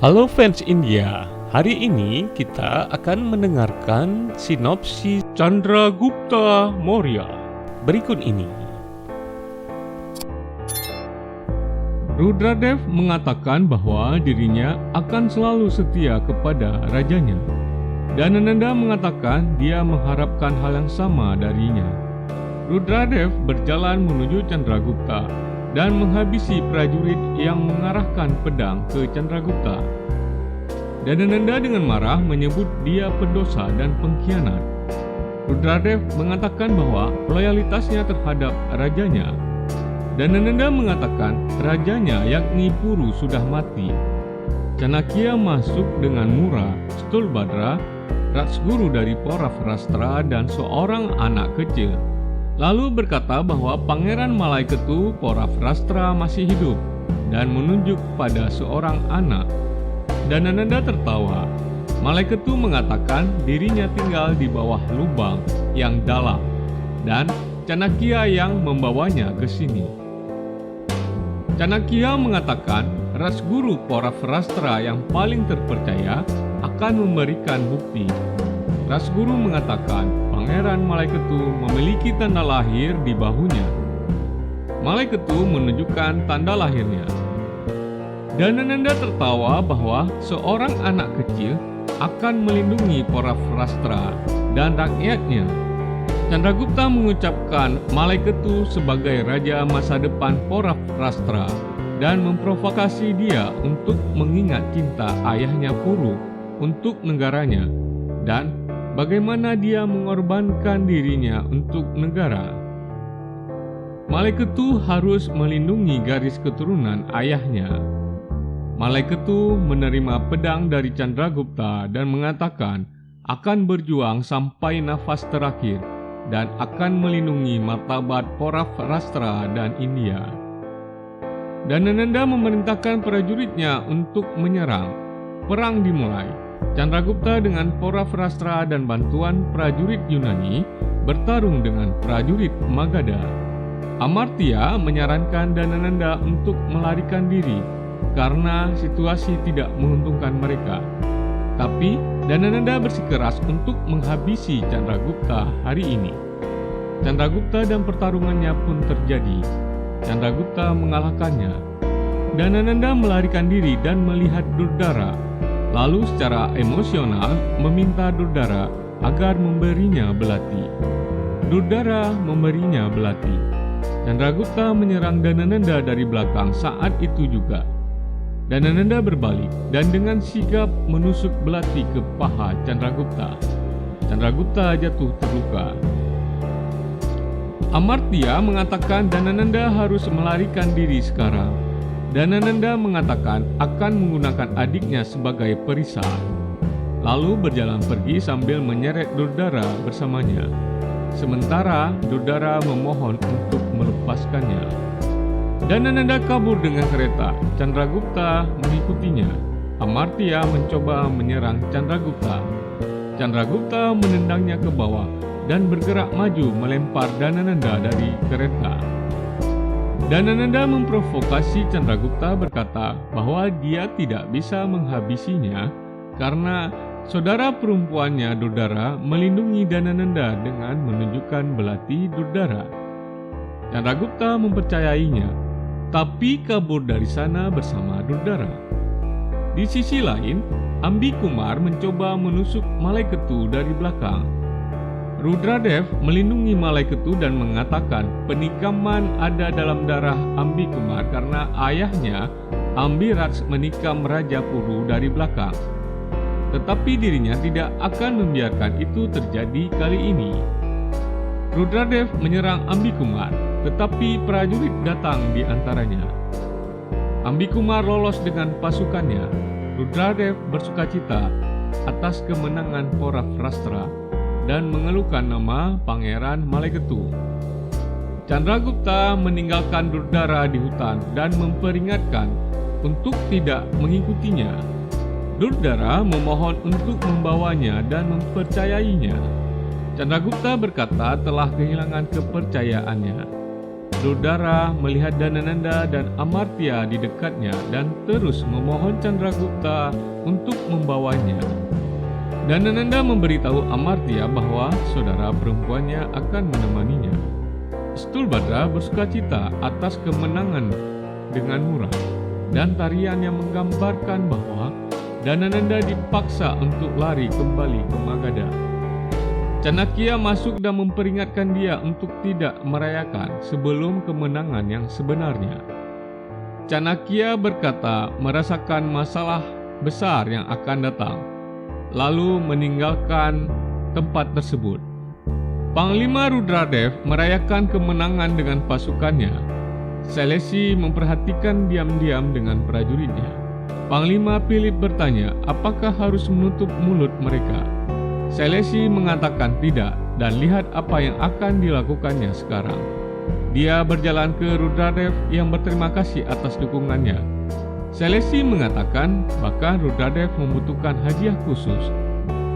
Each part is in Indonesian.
Halo fans India, hari ini kita akan mendengarkan sinopsis Chandragupta Maurya berikut ini. Rudradev mengatakan bahwa dirinya akan selalu setia kepada rajanya. Danananda mengatakan dia mengharapkan hal yang sama darinya. Rudradev berjalan menuju Chandragupta dan menghabisi prajurit yang mengarahkan pedang ke Chandragupta. Danananda dengan marah menyebut dia pendosa dan pengkhianat. Rudradev mengatakan bahwa loyalitasnya terhadap rajanya. Danananda mengatakan rajanya yakni Puru sudah mati. Chanakya masuk dengan Mura, Stulbhadra, Rajguru dari Paravrastra dan seorang anak kecil. Lalu berkata bahwa Pangeran Malaiketu Paravrastra masih hidup dan menunjuk pada seorang anak. Danananda tertawa. Malaiketu mengatakan dirinya tinggal di bawah lubang yang dalam dan Chanakya yang membawanya ke sini. Chanakya mengatakan Rajguru Paravrastra yang paling terpercaya akan memberikan bukti. Rajguru mengatakan Pangeran Malaiketu memiliki tanda lahir di bahunya. Malaiketu menunjukkan tanda lahirnya. Danananda tertawa bahwa seorang anak kecil akan melindungi Paravrastra dan rakyatnya. Chandragupta mengucapkan Malaiketu sebagai raja masa depan Paravrastra dan memprovokasi dia untuk mengingat cinta ayahnya Puru untuk negaranya dan bagaimana dia mengorbankan dirinya untuk negara. Malaiketu harus melindungi garis keturunan ayahnya. Malaiketu menerima pedang dari Chandragupta dan mengatakan akan berjuang sampai nafas terakhir dan akan melindungi martabat Paravrastra dan India. Danananda memerintahkan prajuritnya untuk menyerang. Perang dimulai. Chandragupta dengan Paravrastra dan bantuan prajurit Yunani bertarung dengan prajurit Magadha. Amartya menyarankan Danananda untuk melarikan diri karena situasi tidak menguntungkan mereka. Tapi Danananda bersikeras untuk menghabisi Chandragupta hari ini. Chandragupta dan pertarungannya pun terjadi. Chandragupta mengalahkannya. Danananda melarikan diri dan melihat Durdara. Lalu secara emosional meminta Durdara agar memberinya belati. Durdara memberinya belati. Chandragupta menyerang Danananda dari belakang saat itu juga. Danananda berbalik dan dengan sigap menusuk belati ke paha Chandragupta. Chandragupta jatuh terluka. Amartya mengatakan Danananda harus melarikan diri sekarang. Danananda mengatakan akan menggunakan adiknya sebagai perisai. Lalu berjalan pergi sambil menyeret Durdara bersamanya. Sementara Durdara memohon untuk melepaskannya. Danananda kabur dengan kereta. Chandragupta mengikutinya. Amartya mencoba menyerang Chandragupta. Chandragupta menendangnya ke bawah dan bergerak maju melempar Danananda dari kereta. Danananda memprovokasi Chandragupta berkata bahwa dia tidak bisa menghabisinya karena saudara perempuannya Durdara melindungi Danananda dengan menunjukkan belati Durdara. Chandragupta mempercayainya, tapi kabur dari sana bersama Durdara. Di sisi lain, Ambikumar mencoba menusuk Malaiketu dari belakang. Rudradev melindungi Malaiketu dan mengatakan penikaman ada dalam darah Ambikumar karena ayahnya Ambiraj menikam Raja Puru dari belakang. Tetapi dirinya tidak akan membiarkan itu terjadi kali ini. Rudradev menyerang Ambikumar, tetapi prajurit datang di antaranya. Ambikumar lolos dengan pasukannya. Rudradev bersukacita atas kemenangan Paravrastra dan mengeluhkan nama Pangeran Malaiketu. Chandragupta meninggalkan Durdara di hutan dan memperingatkan untuk tidak mengikutinya. Durdara memohon untuk membawanya dan mempercayainya. Chandragupta berkata telah kehilangan kepercayaannya. Durdara melihat Danananda dan Amartya di dekatnya dan terus memohon Chandragupta untuk membawanya. Danananda memberitahu Amartya bahwa saudara perempuannya akan menemaninya. Stulbhadra bersukacita atas kemenangan dengan murah dan tarian yang menggambarkan bahwa Danananda dipaksa untuk lari kembali ke Magadha. Chanakya masuk dan memperingatkan dia untuk tidak merayakan sebelum kemenangan yang sebenarnya. Chanakya berkata merasakan masalah besar yang akan datang, lalu meninggalkan tempat tersebut. Panglima Rudradev merayakan kemenangan dengan pasukannya. Selesi memperhatikan diam-diam dengan prajuritnya. Panglima Philip bertanya apakah harus menutup mulut mereka. Selesi mengatakan tidak dan lihat apa yang akan dilakukannya sekarang. Dia berjalan ke Rudradev yang berterima kasih atas dukungannya. Selesi mengatakan bahkan Rudradev membutuhkan hadiah khusus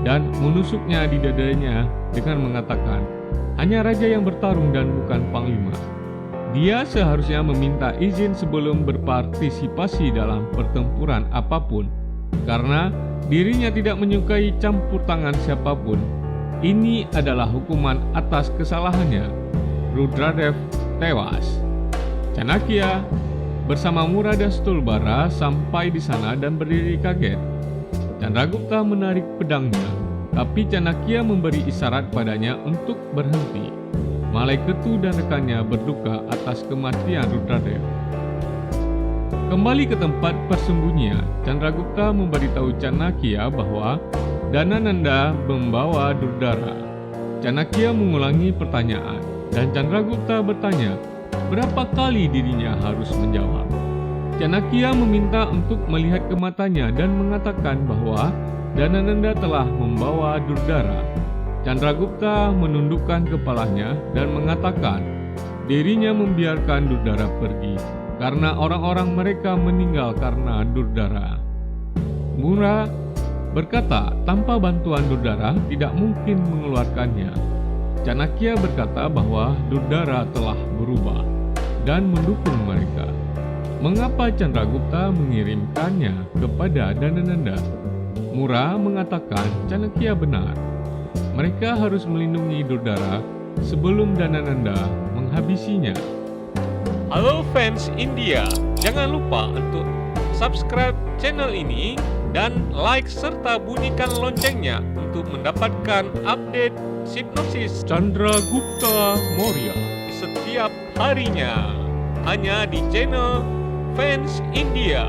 dan menusuknya di dadanya dengan mengatakan, hanya raja yang bertarung dan bukan panglima. Dia seharusnya meminta izin sebelum berpartisipasi dalam pertempuran apapun, karena dirinya tidak menyukai campur tangan siapapun. Ini adalah hukuman atas kesalahannya. Rudradev tewas. Chanakya bersama Mura dan Stulbhadra sampai di sana dan berdiri kaget. Chandragupta menarik pedangnya, tapi Chanakya memberi isyarat padanya untuk berhenti. Malaiketu dan rekannya berduka atas kematian Rudradev. Kembali ke tempat persembunyian, Chandragupta memberitahu Chanakya bahwa Danananda membawa Durdara. Chanakya mengulangi pertanyaan dan Chandragupta bertanya berapa kali dirinya harus menjawab. Chanakya meminta untuk melihat ke matanya dan mengatakan bahwa Danananda telah membawa Durdara. Chandragupta menundukkan kepalanya dan mengatakan dirinya membiarkan Durdara pergi karena orang-orang mereka meninggal karena Durdara. Mura berkata tanpa bantuan Durdara tidak mungkin mengeluarkannya. Chanakya berkata bahwa Durdara telah berubah dan mendukung mereka. Mengapa Chandragupta mengirimkannya kepada Danananda? Mura mengatakan Chanakya benar. Mereka harus melindungi Durdara sebelum Danananda menghabisinya. Halo fans India, jangan lupa untuk subscribe channel ini dan like serta bunyikan loncengnya untuk mendapatkan update sinopsis Chandragupta Maurya setiap harinya hanya di channel Fans India.